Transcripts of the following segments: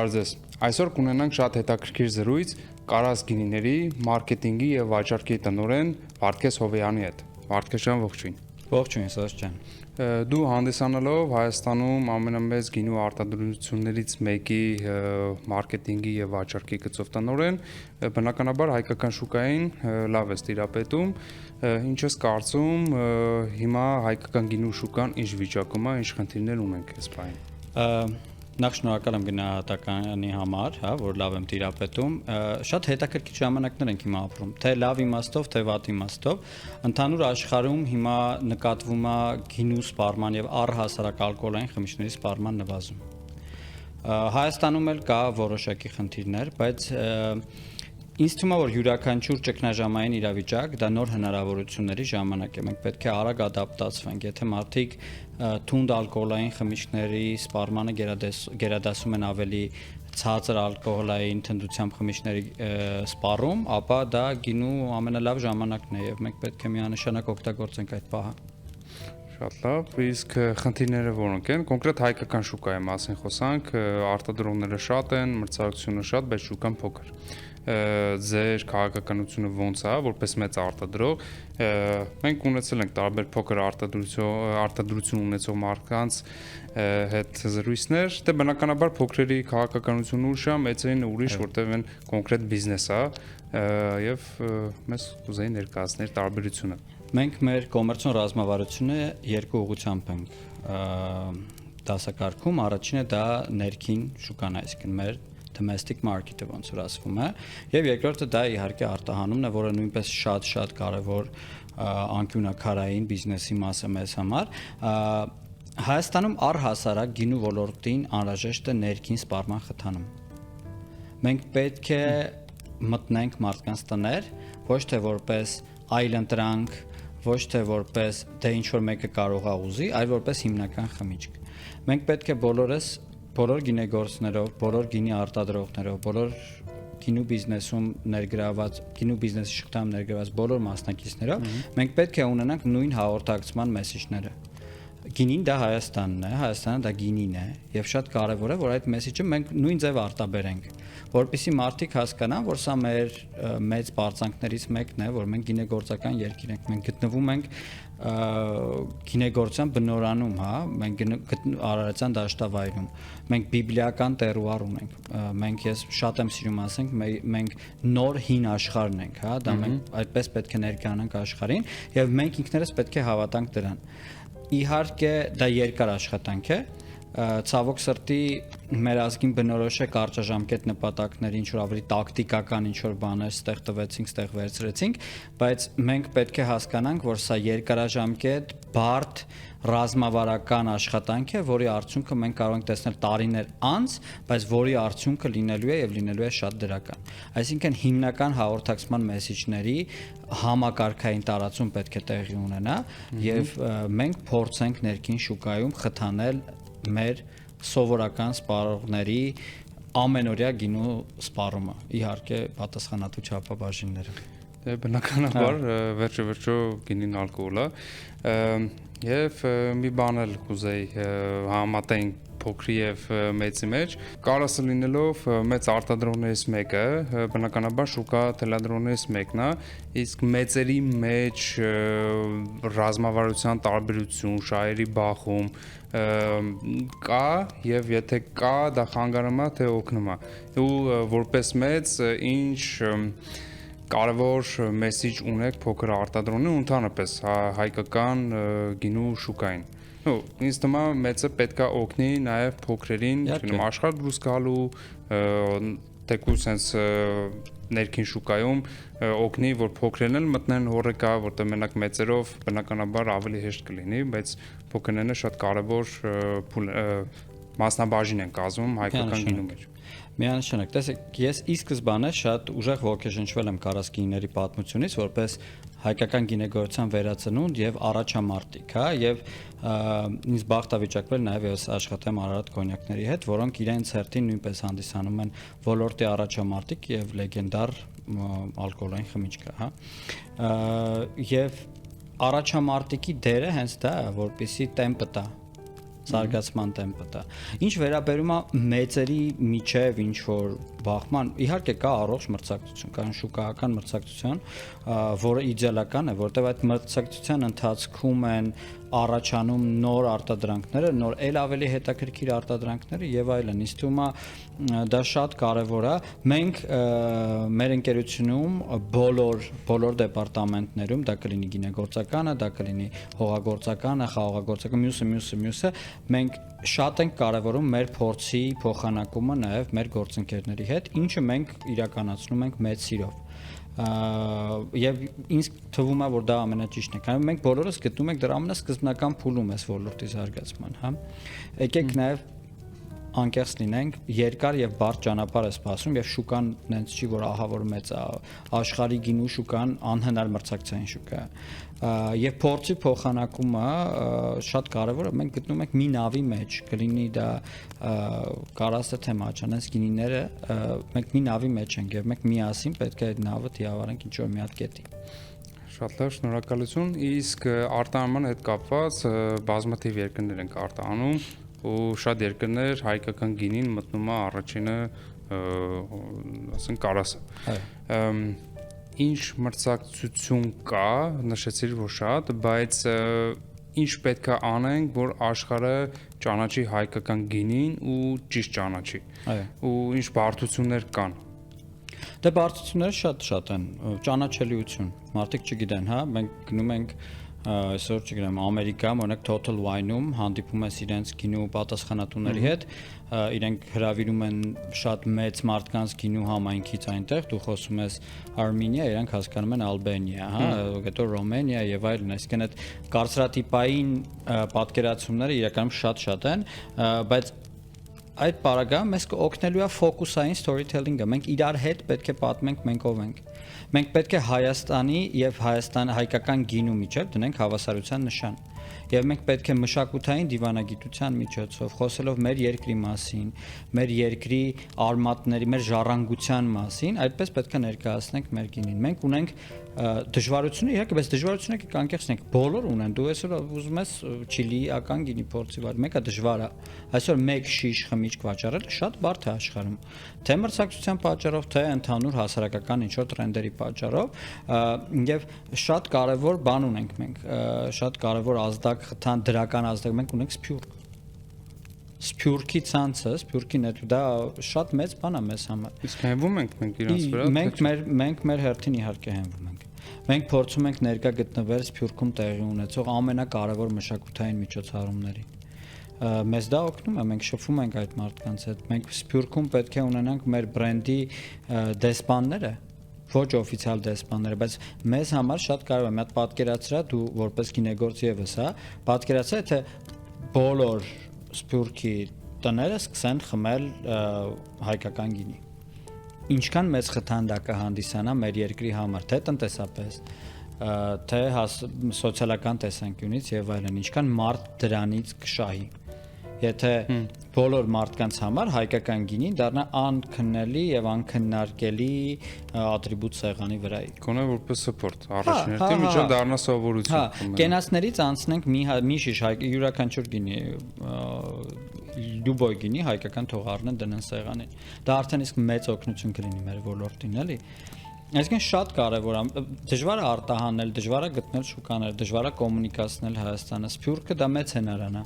Բարև ձեզ։ Այսօր կունենանք շատ հետաքրքիր զրույց Կարաս գինիների մարքեթինգի եւ վաճառքի տնօրեն Վարդգես Հովեյանի հետ։ Վարդգես ջան, ողջույն։ Ողջույն, Սոս ջան։ Դու հանդիսանալով Հայաստանում ամենամեծ գինու արտադրություններից մեկի մարքեթինգի եւ վաճառքի գծով տնօրեն, բնականաբար հայկական շուկային լավ ես տիրապետում, ինչ ես կարծում, հիմա հայկական գինու շուկան ինչ վիճակում է, ինչ խնդիրներ ունենք այս բանը։ Նախ շնորհակալ եմ գնահատականի համար, որ լավ եմ տիրապետում։ Շատ հետաքրքիր ժամանակներ ենք հիմա ապրում, թե լավ իմաստով, թե վատ իմաստով։ Ընդհանուր աշխարհում հիմա նկատվում է գինու սպառման եւ առհասարակ ալկոհոլային խմիչքների սպառման նվազում։ Հայաստանում էլ կա որոշակի խնդիրներ, բայց ինձ թվում է, որ յուրաքանչյուր ճգնաժամային իրավիճակ դա նոր հնարավորությունների ժամանակ է։ Մենք պետք է արագ ադապտացվենք։ Եթե մարդիկ թունդ ալկոհոլային խմիչքների սպառմանը գերադասում են ավելի ցածր ալկոհոլային թնդությամբ խմիչքների սպառում, ապա դա գինու ամենալավ ժամանակն է եւ մենք պետք է միանշանակ օգտագործենք այդ պահը։ Շատ լավ, իսկ խնդիրները որոնք են, կոնկրետ հայկական շուկայի մասին խոսանք, արտադրողները շատ են, մրցակցությունը շատ, բայց շուկան փոքր։ Ձեր քաղաքականությունը ոնց է, որպես մեծ արտադրող, մենք ունեցել ենք տարբեր փոքր արտադրություն ունեցող մարդկանց հետ զրույցներ, դե բնականաբար փոքրերի քաղաքականությունը ուրիշ է, մեծերին ուրիշ, որտեղ են կոնկրետ բիզնես է եւ մեզ կուզեի ներկայացնել տարբերությունը։ Մենք մեր կոմերցիոն ռազմավարությունը երկու ուղղությամբ ենք դասակարգում, առաջինը դա ներքին շուկան է, այսինքն մեր domestic market-ը ոնց որ ասվում է, եւ երկրորդը դա իհարկե արտահանումն է, որը նույնպես շատ կարևոր անկյունաքարային բիզնեսի մաս է մեզ համար։ Հայաստանում առհասարակ գինու ոլորտին անհրաժեշտ է ներքին սպառման խթանում։ Մենք պետք է մտնենք մարդկանց տներ, ոչ թե որպես այլընտրանք, ոչ թե որպես դե ինչ որ մեկը կարող է ուզի, այլ որպես հիմնական խմիչք։ Մենք պետք է բոլոր գինեգործներով, բոլոր գինի արտադրողներով, բոլոր գինու բիզնեսում ներգրաված, գինու բիզնեսի շղթայում ներգրաված բոլոր մասնակիցներով, մենք պետք է ունենանք նույն հաղորդակցման մեսեջները։ Գինին դա Հայաստանն է, Հայաստանը դա գինին է, եւ շատ կարեւոր է, որ այդ մեսեջը մենք նույն ձև արտաբերենք, որպեսզի մարդիկ հասկանան, որ սա մեր մեծ բարձանքներից մեկն է, որ մենք գինեգործական երկիր ենք, մենք գտնվում ենք գինեգործության բնորանում, մենք Արարատյան դաշտավայրում, մենք բիբլիական տերուար ունենք, մենք ես շատ եմ սիրում ասենք, մենք նոր հին աշխարհն ենք, դա մենք այդպես պետք է ներկայանանք աշխարհին, եւ մենք ինքներս պետք է հավատանք դրան։ Իհարկե դա երկար աշխատանք է, ցավոք սրտի մեր ազգին բնորոշ է կարճաժամկետ նպատակների, ինչ որ ավելի տակտիկական ինչ որ բաներ ստեղ տվեցինք, ստեղ վերցրեցինք, բայց մենք պետք է հասկանանք, որ սա երկարաժամկետ, բարդ, ռազմավարական աշխատանք է, որի արդյունքը մենք կարող ենք տեսնել տարիներ անց, բայց որի արդյունքը լինելու է եւ լինելու է շատ դրական։ Այսինքն հիմնական հաղորդակցման մեսեջների համակարգային տարածում պետք է տեղի ունենա եւ մենք փորձենք ներքին շուկայում խթանել մեր սովորական սպառողների ամենօրյա գինու սպառումը, իհարկե պատասխանատու չափաբաժինները։ Դե բնականաբար վերջո գինին ալկոհոլ է եւ մի բան էլ կուզեի համատենք փոքրի եւ մեծի մեջ, Կարասը լինելով մեծ արտադրողներից մեկը, բնականաբար շուկա թելադրողներից մեկն է, իսկ մեծերի մեջ ռազմավարության տարբերություն, շահերի բախում կա եւ եթե կա, դա խանգարում է թե օգնում է։ Ու որպես մեծ ինչ կարևոր մեսեջ ունեք փոքր արտադրողներին ու ընդհանրապես հայկական գինու շուկային։ Ինձ թվում է մեծը պետք է օգնի նաև փոքրերին աշխարհ դուրս գալու, թեկուզ sense ներքին շուկայում օգնի, որ փոքրերն էլ մտնեն հորեկա, որտեղ մենակ մեծերով բնականաբար ավելի հեշտ կլինի, բայց փոքրներն շատ կարևոր մասնաբաժին են կազմում հայկական գինու մեջ։ Միանշանակ, տեսեք, ես ի սկզբանե շատ ուժեղ ոգեշնչվել եմ Կարաս գինիների պատմությունից, որպես հայկական գինեգործության վերածնունդ եւ առաջամարտիկ, եւ ինձ բախտավիճակվել նաեւ ես աշխատեմ Արարատ կոնյակների հետ, որոնք իրենց հերթին նույնպես հանդիսանում են ոլորտի առաջամարտիկ եւ լեգենդար ալկոհոլային խմիչք, Եվ առաջամարտիկի դերը հենց դա է, որպեսզի տեմպը տա զարգացման տեմպը դա։ Ինչ վերաբերում է մեծերի միջև ինչ որ բախման, իհարկե կա առողջ մրցակցություն, կան շուկայական մրցակցություն, որը իդեալական է, որտեղ այդ մրցակցության ընթացքում են առաջանում նոր արտադրանքները, նոր ել ավելի հետաքրքիր արտադրանքները եւ այլն։ Իսկ թվում է դա շատ կարեւոր է։ Մենք մեր ընկերությունում բոլոր դեպարտամենտներում, դա կլինի գինեգործականը, դա կլինի հողագործականը, խաղողագործականը, մյուսը, մենք շատ ենք կարևորում մեր փորձի փոխանակումը նաեւ մեր գործընկերների հետ, ինչը մենք իրականացնում ենք մեծ սիրով։ Եվ ինձ թվում է, որ դա ամենաճիշտն է, քանի մենք բոլորս գտնում ենք դրա ամենասկզբնական փուլում այս ոլորտի զարգացման, հա։ Եկեք նաև անկեղծ լինենք, երկար եւ բարդ ճանապարհ է սպասում եւ շուկան նենց չի, որ ահա որ մեծ է, աշխարհի գինու շուկան անհնար մրցակցային շուկա է։ Եվ փորձի փոխանակումը շատ կարեւոր է, մենք գտնում ենք մի նավի մեջ, կլինի դա կարասը թե մաչանես գինիները, մենք մի նավի մեջ ենք եւ մենք միասին պետք է այդ նավը դիավարենք ինչ որ մի հատ կետի։ Շատ լավ, շնորհակալություն։ Իսկ արտահանման հետ կապված բազմաթիվ երկրներ ենք արտահանում ու շատ երկրներ հայկական գինին մտնում է առաջինը, ասենք կարասը։ Ինչ մրցակցություն կա, նշեցիր, որ շատ, բայց ինչ պետք է անենք, որ աշխարհը ճանաչի հայկական գինին ու ճիշտ ճանաչի։ Ու ինչ բարդություններ կան։ Դե բարդությունները շատ են, ճանաչելիություն, մարդիկ չգիտեն, հա, մենք գնում ենք այսօր չգիտեմ Ամերիկայում, օրինակ Total Wine-ում հանդիպում ես իրենց գինու պատասխանատուների հետ, իրենք հրավիրում են շատ մեծ մարդկանց գինու համայնքից այնտեղ, դու խոսում ես Armenia, իրենք հասկանում են Albania, հա, հետո Romania եւ այլն, այսինքն այդ կարծրատիպային պատկերացումները իրականում շատ են, բայց այդ պարագայում մեզ կօգնելու է ֆոկուսային storytelling-ը, մենք իրար հետ պետք է պատմենք մենք ով ենք։ Մենք պետք է Հայաստանի եւ հայկական գինու միջև դնենք հավասարության նշան։ Եվ մենք պետք է մշակութային դիվանագիտության միջոցով խոսելով մեր երկրի մասին, մեր երկրի արմատների, մեր ժառանգության մասին, այդպես պետք է ներկայացնենք մեր գինին։ Մենք ունենք դժվարությունը, իհարկե, բայց դժվարությունը կանկեղծենք, բոլոր ունեն։ Դու այսօր ուզում ես չիլիական գինի փորձի վար, մեկը դժվար է։ Այսօր մեկ շիշ խմիչք վաճառելը շատ բարդ է աշխարհում։ Թե մրցակցության պատճառով, թե ընդհանուր հասարակական ինչ-որ տրենդերի պատճառով, եւ շատ կարեւոր բան ունենք մենք, շատ կարեւոր ազդակ խթան դրական ազդակ մենք ունենք Սփյուռք։ Սփյուռքի ցանցը, Սփյուռքի նետը դա շատ մեծ բան է մեզ համար։ Իսկ հենվում ենք մենք իրանց վրա։ Մենք մեր հերթին իհարկե հենվում ենք։ Մենք փորձում ենք ներկա գտնվել Սփյուռքում տեղի ունեցող ամենակարևոր մշակութային միջոցառումների։ Մեզ դա օգնում է, մենք շփվում ենք այդ մարդկանց հետ։ Մենք Սփյուռքում պետք է ունենանք մեր բրենդի դեսպանները, ոչ օֆիցիալ դեսպանները, բայց մեզ համար շատ կարևոր է, մի հատ պատկերացրա դու որպես գինեգործ եւս, հա, պատկերացրա թե բոլոր Սփյուռքի տները սկսեն խմել հայկական գինի։ Ինչքան մեծ խթանդակ կհանդիսանա մեր երկրի համար, թե տնտեսապես, թե սոցիալական տեսանկյունից եւ այլն, ինչքան մարդ դրանից կշահի։ Եթե բոլոր մարդկանց համար հայկական գինին դառնա անքննելի եւ անքննարկելի ատրիբուտ սեղանի վրայի։ Գոնե որպես սպորտ, առաջին միջով դառնա սովորություն։ Հա, կենացներից անցնենք մի շիշ յուրաքանչյուր գինի, լյուբոյ գինի հայկական թողարնեն դնեն սեղանին։ Դա արդեն իսկ մեծ օգնություն կլինի մեր ոլորտին, էլի։ Այսինքն շատ կարևոր է, դժվար է արտահանել, դժվար է գտնել շուկաներ, դժվար է կոմունիկացնել Հայաստանը։ Սփյուռքը դա մեծ հնարան է,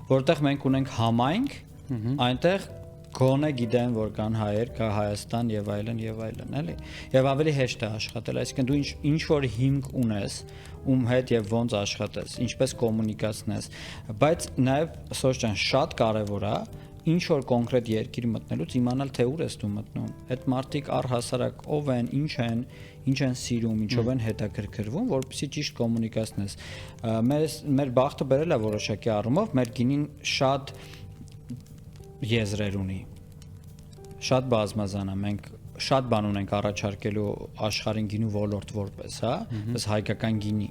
որտեղ մենք ունենք համայնք, այնտեղ գոնե գիտեն, որ կան հայեր, կա Հայաստան եւ այլն, էլի։ Եվ ավելի հեշտ է աշխատել, այսինքն դու ինչ որ հիմք ունես, ում հետ եւ ոնց աշխատես, ինչպես կոմունիկացնես, բայց նաեւ Սոշ ջան շատ կարեւոր է ինչ որ կոնկրետ երկիր մտնելուց իմանալ թե ուր ես դու մտնում։ Այդ մարդիկ առհասարակ ով են, ինչ են սիրում, ինչով են հետաքրքրվում, որպեսզի ճիշտ կոմունիկացնես։ Մեր բախտը բերել է որոշակի առումով, մեր գինին շատ եզրեր ունի, շատ բազմազան է, մենք շատ բան ունենք առաջարկելու աշխարհին գինու ոլորտ որպես, հա, ըստ հայկական գինի։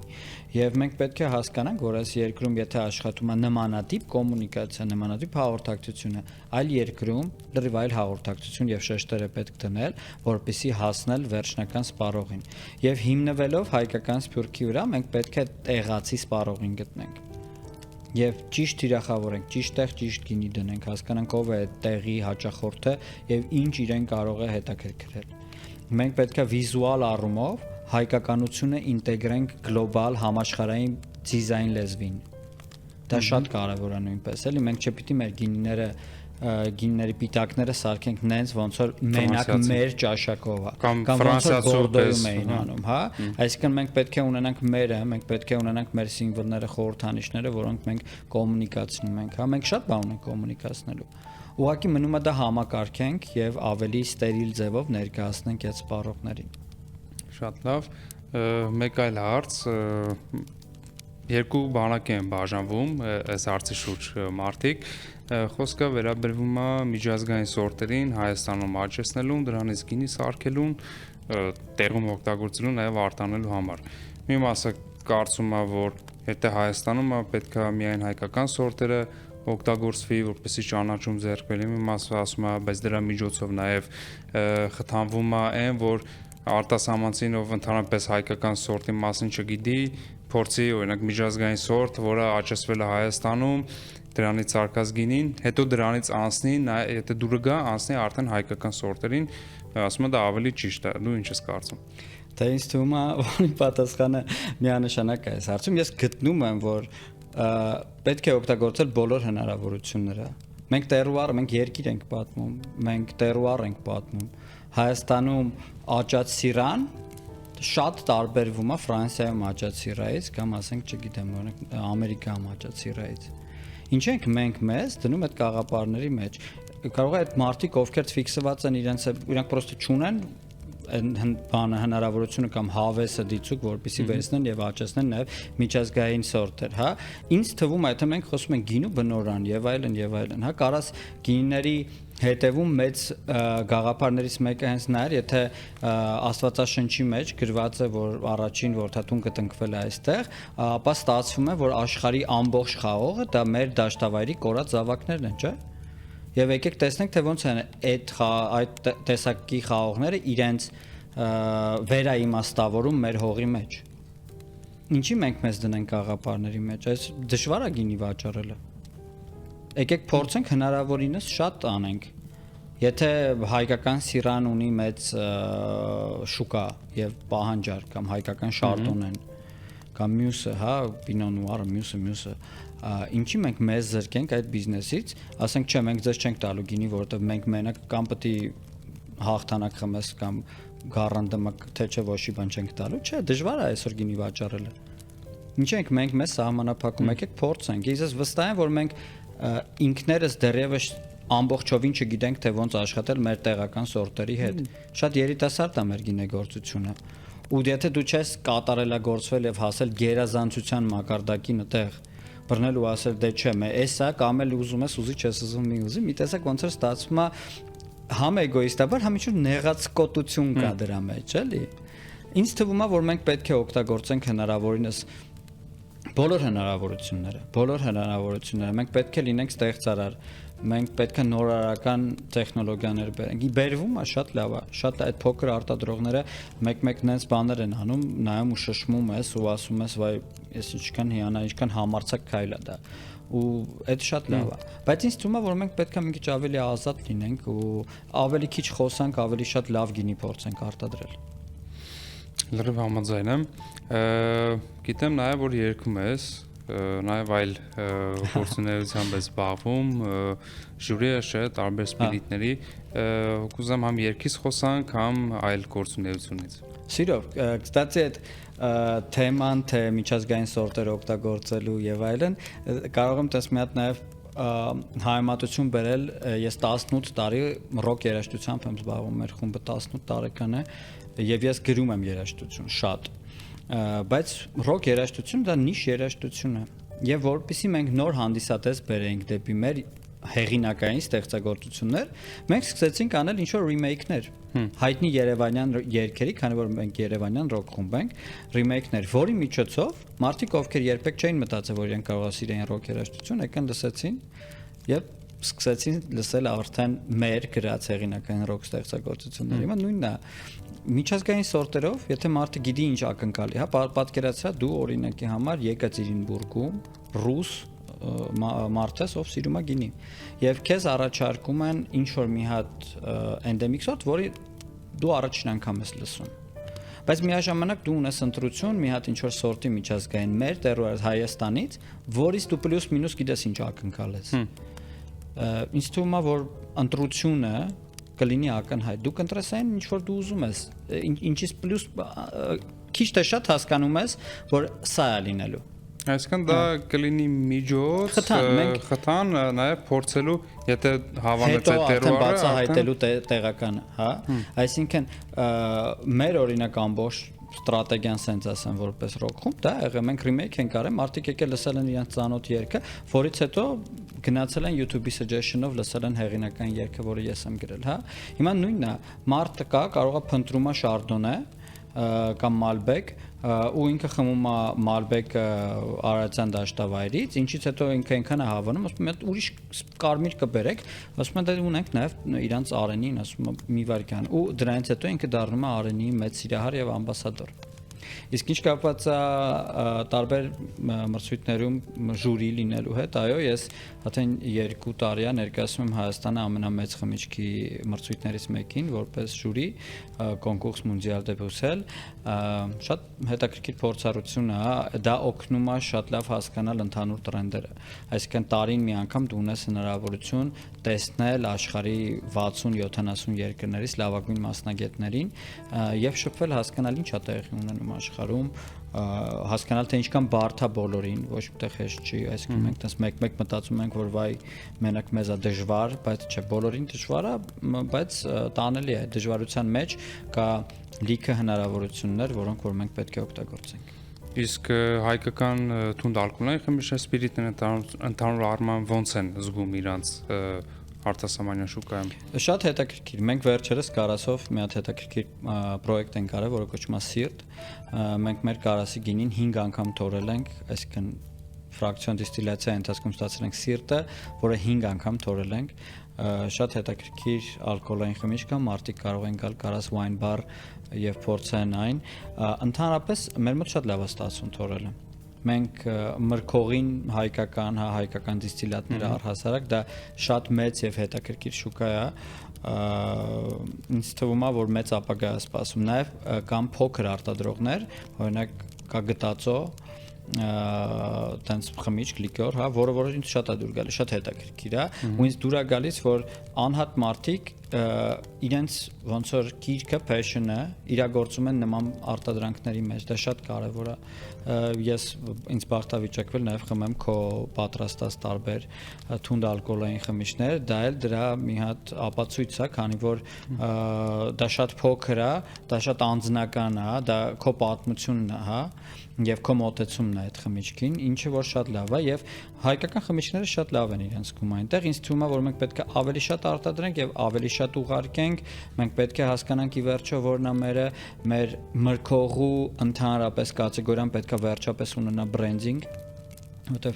Եվ մենք պետք է հասկանանք, որ այս երկրում եթե աշխատում է նմանատիպ կոմունիկացիա, նմանատիպ հաղորդակցությունը, այլ երկրում լրիվ այլ հաղորդակցություն եւ շեշտեր է պետք դնել, որպեսզի հասնել վերջնական սպառողին։ Եվ հիմնվելով հայկական Սփյուռքի վրա, մենք պետք է տեղացի սպառողին գտնենք։ եւ ճիշտ թիրախավորենք, ճիշտ տեղ ճիշտ գինի դնենք, հասկանանք ով է տեղի հաճախորդը եւ ինչ իրեն կարող է հետաքրքրել։ Մենք պետք է վիզուալ առումով հայկականությունը ինտեգրենք գլոբալ համաշխարհային դիզայն լեզվին։ Դա շատ կարեւոր է նույնպես, էլի մենք չպիտի մեր գինիների պիտակները սարքենք նենց ոնց որ մենակ մեր ճաշակով կամ ոնց որ ֆրանսիացու պես Բորդոյում էին անում, հա, այսինքն մենք պետք է ունենանք մերը, մենք պետք է ունենանք մեր սիմվոլները, խորհրդանիշները, որոնք մենք կոմունիկացնում ենք, հա, մենք շատ բան ունենք կոմունիկացնելու։ Ուղղակի մնում է դա համակարգենք եւ ավելի ստերիլ ձևով ներկայացնենք այդ սպառողներին։ Շատ լավ։ Մեկ այլ հարց, երկու բանակ են բաժանվում այս հարցի շուրջ մարդիկ, խոսքը վերաբերվում է միջազգային սորտերին Հայաստանում աճեցնելուն, դրանից գինի սարքելուն, տեղում օգտագործելուն, նաև արտանելու համար։ Մի մասը կարծում է, որ եթե Հայաստանում է պետք է միայն հայկական սորտերը օգտագործվի, որպեսզի ճանաչում ձեռք բերի, մի մասը ասում է, բայց դրա միջոցով նաև խթանվում է այն, որ արտասահմանցին ով ընդհանրապես հայկական սորտի մասին չգիտի, փորձի օրինակ միջազգային սորտ, որը աճեցվել է Հայաստանում, դրանից արկած գինին, հետո դրանից անցնի, եթե դուրը գա, անցնի արդեն հայկական սորտերին, ասում եմ դա ավելի ճիշտ է, դու ինչ ես կարծում։ Դա ինձ թվում է, որ պատասխանը միանշանակ է այս հարցում, ես գտնում եմ, որ պետք է օգտագործել բոլոր հնարավորությունները։ Մենք տերուար, մենք երկիր ենք պատմում, մենք տերուար ենք պատմում։ Հայաստանում աճած սիրան շատ տարբերվում է Ֆրանսիայում աճած սիրայից կամ ասենք, չգիտեմ, օրինակ Ամերիկայում աճած սիրայից։ Ինչ ենք մենք մեզ դնում այդ կաղապարների մեջ։ Կարող է այդ մարդիկ, ովքեր ֆիքսված են իրանք պրոստը չունեն բանը հնարավորությունը կամ հավեսը դիցուկ, որպեսզի վերցնեն եւ աճեցնեն նաեւ միջազգային սորտեր, հա։ Ինձ թվում է, եթե մենք խոսում ենք գինու բնորան եւ այլն, հա, կարաս գինիների հետևում մեծ գաղափարներից մեկը հենց նա էր, եթե Աստվածաշնչի մեջ գրված է, որ առաջին որդաթուն կտնկվել է այստեղ, ապա ստացվում է, որ աշխարհի ամբողջ խաղողը դա մեր դաշտավայրի կորած զավակներն են, չէ՞։ Եվ եկեք տեսնենք, թե ոնց են այդ տեսակի խաղողները իրենց վերաիմաստավորում մեր հողի մեջ։ Ինչի մենք մեզ դնենք աղապարների մեջ, այս դժվար է գինի վաճառելը։ Եկեք փորձենք հնարավորինս շատ անենք։ Եթե հայկական սիրան ունի մեծ շուկա եւ պահանջարկ կամ հայկական շարդոնեն կամ մյուսը, հա, պինո նուարը, մյուսը, ինչի մենք մեզ զրկենք այդ բիզնեսից, ասենք չէ, մենք ձեզ չենք տալու գինի, որովհետեւ մենք մենակ կամ պետք է հաղթանակ խմես կամ գառանդը թե չէ ոչի բան չենք տալու, չէ, դժվար է այսօր գինի վաճառելը։ Ինչ ենք մենք մեզ սահմանափակում, եկեք փորձենք։ Ես վստահ եմ, որ մենք ինքներս դեռևս ամբողջովին չգիտենք, թե ոնց աշխատել մեր տեղական սորտերի հետ։ Շատ երիտասարդ է մեր գինեգործությունը։ Ու եթե դու չես կատարելագործվել եւ հասել գերազանցության մակարդակին այդտեղ բռնել ու ասել դե չէ, էսա կամ էլ ուզում ես ուզի, չես ուզում մի ուզի, մի տեսակ ոնց որ ստացվում է համ էգոիստաբար, համ ինչ-որ նեղացկոտություն կա դրա մեջ, էլի։ Ինձ թվում է, որ մենք պետք է օգտագործենք հնարավորինս բոլոր հնարավորությունները, մենք պետք է լինենք ստեղծարար, մենք պետք է նորարարական տեխնոլոգիաներ բերենք։ Բերվում է շատ լավ է, շատ այդ փոքր արտադրողները մեկ-մեկ նենց բաներ են անում, նայում ու շշմում ես ու ասում ես, վայ, ես ինչքան հիանա, ինչքան համարձակ քայլ է դա։ Ու այդ շատ լավ է։ Բայց ինձ թվում է, որ մենք պետք է մի քիչ ավելի ազատ լինենք ու ավելի քիչ խոսանք, ավելի շատ լավ գինի փորձենք արտադրել։ Լրիվ համաձայն եմ։ Գիտեմ նաև որ երգում ես, նաև այլ գործունեությամբ ես զբաղվում, ժյուրի ես չէ, տարբեր սպիրիտների, կուզեմ համ երգից խոսանք, համ այլ գործունեությունից։ Սիրով, կստացի այդ թեման, թե միջազգային սորտեր օգտագործելու եւ այլն, կարող եմ տես մի հատ նաև հայմատություն բերել, ես 18 տարի ռոք երաժշտությամբ եմ զբաղվում, մեր խումբը 18 տարեկան է եւ ես գրում եմ երաժշտություն շատ, բայց ռոք երաժշտություն դա նիշ երաժշտություն է եւ որպեսզի մենք նոր հանդիսատես բերենք դեպի մեր հեղինակային ստեղծագործություններ, մենք սկսեցինք անել ինչ-որ ռիմեյքներ, հայտնի երևանյան երգերի, քանի որ մենք երևանյան ռոք խումբ ենք, ռիմեյքներ, որի միջոցով մարդիկ, ովքեր երբեք չէին մտածել, որ իրենք կարող է սիրեն ռոք երաժշտություն, եկան լսեցին եւ սկսեցին լսել արդեն մեր գրած հեղինակային ռոք ստեղծագործությունները։ Հիմա նույնն է միջազգային սորտերով, եթե մարդը գիտի ինչ ակնկալի, հա, պատկերացրա դու օրինակի համար Եկատերինբուրգում ռուս մարդ ես, ով սիրում է գինի։ Եվ քեզ առաջարկում են ինչ որ մի հատ էնդեմիկ սորտ, որի դու առաջին անգամ ես լսում։ Բայց միաժամանակ դու ունես ընտրություն մի հատ ինչ որ սորտի միջազգային մեր տերորը Հայաստանից, որից դու պլյուս մինուս գիտես ինչ ակնկալ ես։ Ինձ թվում է, որ ընտրությունը կլինի ակնհայտ։ Դու կընտրես այն ինչ որ դու ուզում ես, ինչից պլյուս քիչ թե շատ հասկանում ես, որ սա է լինելու։ Այսինքն դա կլինի միջոց խթան նաև փորձելու, եթե հավանեց այդ տերորը բացահայտելու տեղականը, հա։ Այսինքն մեր օրինակ ամբողջ ստրատեգիան sense ասեմ որպես ռոք-խումբ, դա եղել մենք remake ենք արել, մարդիկ եկել լսել են իրենց ծանոթ երգը, որից հետո գնացել են YouTube-ի suggestion-ով լսել են հեղինական երգը, որը ես եմ գրել, հա։ Հիմա նույնն է, մարդը կա, կարող է փնտրում է Chardonnay կամ Malbec ու ինքը խմում է Malbec Արարատյան դաշտավայրից, ինչից հետո ինքը այնքան է հավանում, ասում է ուրիշ կարմիր կբերեք, ասում է դե ունենք նաև իրանց Արենին, ասում է մի վարքյան ու դրանից հետո ինքը դառնում է Արենի մեծ սիրահար եւ ամբասադոր։ Իսկ ինչ կապված է տարբեր մրցույթներում ժյուրի լինելու հետ, այո, ես արդեն 2 տարի է ներկայացնում եմ Հայաստանը ամենամեծ խմիչքի մրցույթներից մեկին որպես ժյուրի կոնկուրս Մունդիալ դե Բրուսել, շատ հետաքրքիր փորձառություն է, դա օգնում է շատ լավ հասկանալ ընդհանուր տրենդերը։ Այսինքն տարին մի անգամ դու ունես հնարավորություն տեսնել աշխարհի 60-70 երկրներից լավագույն մասնագետներին եւ շփվել հասկանալ ինչ է տեղի ունենում աշխարհում, հասկանալ թե ինչքան բարդ է բոլորին, ոչ միտեղ հեշտ չի, այսինքն մենք տես մեկ-մեկ մտածում ենք, որ վայ մենակ մեզ է դժվար, բայց չէ, բոլորին դժվար է, բայց տանելի է, դժվարության մեջ կա լիքը հնարավորություններ, որոնք որ մենք պետք է օգտագործենք։ Իսկ հայկական թունդ ալկոհոլային խմիչքների սպիրիտները ընդհանուր առմամբ ոնց են զգում իրանց արտասահմանյան շուկայում։ Շատ հետաքրքիր։ Մենք վերջերս կարասով մի հատ հետաքրքիր պրոյեկտ ենք արել, որը կոչվում է Սիրտ։ Մենք մեր կարասի գինին 5 անգամ թորել ենք, այսինքն ֆրակցիոն դիստիլյացիայի ընթացքում ստացել ենք Սիրտը, որը 5 անգամ թորել ենք։ Շատ հետաքրքիր ալկոհոլային խմիչք է, մարդիկ կարող են գալ կարաս wine bar եւ փորձեն այն։ Ընդհանրապես մեր մոտ շատ լավ է ստացվում թորելը։ Մենք մրգողին հայկական դիստիլատները առհասարակ դա շատ մեծ եւ հետաքրքիր շուկա է, ինձ թվում է որ մեծ ապագա է սպասում, նաեւ կան փոքր արտադրողներ, օրինակ կա գտածո տենց խմիչք լիկյոր, հա, որը ինձ շատ է դուր գալիս, շատ հետաքրքիր է, ու ինձ դուր է գալիս, որ անհատ մարդիկ իրենց ոնց որ գիրքը, passion-ը իրագործում են նման արտադրանքների մեջ, դա շատ կարևոր է։ Ես ինձ բախտավիճակվել նաև խմեմ քո պատրաստած տարբեր թունդ ալկոհոլային խմիչներ, դա էլ դրա մի հատ ապացույց է, քանի որ դա շատ փոքր է, դա շատ անձնական է, դա քո պատմությունն է, հա, եւ քո մոտեցումն է այդ խմիչքին, ինչը որ շատ լավ է եւ հայկական խմիչքները շատ լավ են իրենց գում այնտեղ, ինձ թվում է որ մենք պետք է ավելի շատ արտադրենք եւ ավելի շատ ուղարկենք, մենք պետք է հասկանանք ի վերջո որն է մեր մրգողու ընդհանրապես կատեգորիան պետք է վերջապես ունենա բրենդինգ, որտեվ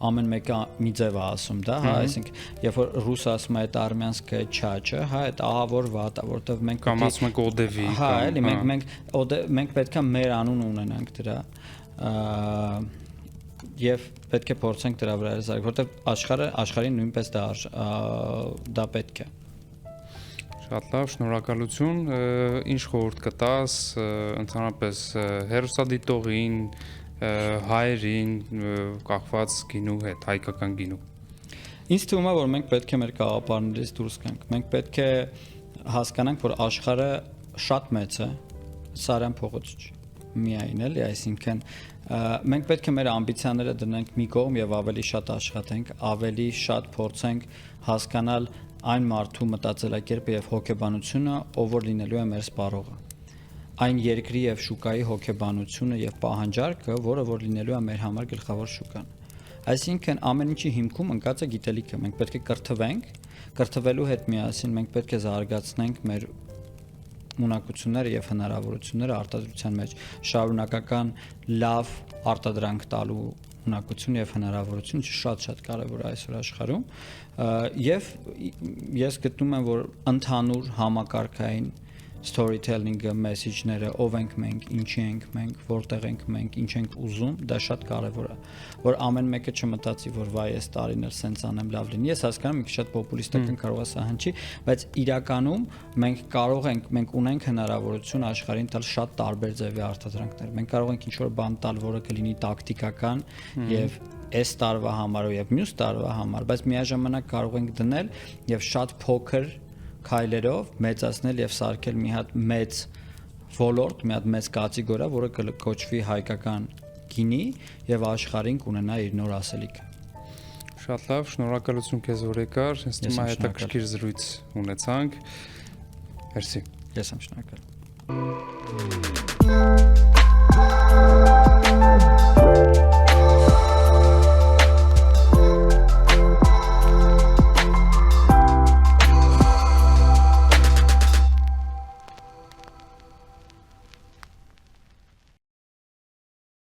ամեն մեկը մի ձև է ասում, դա, հա, այսինքն երբ որ ռուսը ասում է այդ արմյանսկը չաչը, հա, այդ ահավոր վատ է, որտեվ մենք կամ ասում ենք օդևի, հա, էլի մենք պետք է մեր անուն ունենանք դրա եւ պետք է փորձենք դրա վրա զարգ, որտեվ աշխարհին նույնպես դա պետք է։ Շատ լավ, շնորհակալություն, ինչ խորհուրդ կտաս ընդհանրապես հեռուստադիտողին, հայերին կախված գինու հետ, հայկական գինու։ Ինձ թվում է, որ մենք պետք է մեր գաղափարներից դուրս գանք։ Մենք պետք է հասկանանք, որ աշխարհը շատ մեծ է, Սարյան փողոց չի միայն էլի, այսինքն մենք պետք է մեր ամբիցիաները դնենք մի կողմ եւ ավելի շատ աշխատենք, ավելի շատ փորձենք հասկանալ այն մարդու մտածելակերպը եւ հոգեբանությունը, ով որ լինելու է մեր սպառողը։ Այն երկրի եւ շուկայի հոգեբանությունը եւ պահանջարկը, որը որ լինելու է մեր համար գլխավոր շուկան։ Այսինքն ամեն ինչի հիմքում ընկած է գիտելիքը։ Մենք պետք է կրթվենք, կրթվելու հետ միասին մենք պետք է զարգացնենք մեր ունակությունները եւ հնարավորությունները արտադրության մեջ, շարունակական լավ արտադրանք տալու ունակություն եւ հնարավորություն շատ կարեւոր է այսօր աշխարհում եւ ես գտնում եմ որ ընդհանուր համակարգային storytelling-ը, message-ները, ով ենք մենք, ինչի ենք մենք, որտեղ ենք մենք, ինչ ենք ուզում, դա շատ կարևոր է, որ ամեն մեկը չմտածի, որ վայ, այս տարին էլ սենց անեմ լավ լինի։ Ես հասկանում եմ, մի քիչ շատ պոպուլիստական կարող է սա հնչի, բայց իրականում մենք կարող ենք, մենք ունենք հնարավորություն աշխարհին տալ շատ տարբեր ձևի արտադրանքներ։ Մենք կարող ենք ինչ-որ բան տալ, որը կլինի տակտիկական եւ այս տարվա համար եւ մյուս տարվա համար, բայց միաժամանակ կարող ենք դնել եւ շատ փոքր քայլերով մեծացնել եւ սարքել մի հատ մեծ ոլորտ, մի հատ մեծ կատեգորիա, որը կկոչվի հայկական գինի եւ աշխարհին կունենա իր նոր ասելիքը։ Շատ լավ, շնորհակալություն քեզ, որ եկար։ Ես թվում է հետաքրքիր զրույց ունեցանք։ Մերսի։ Ես եմ շնորհակալ։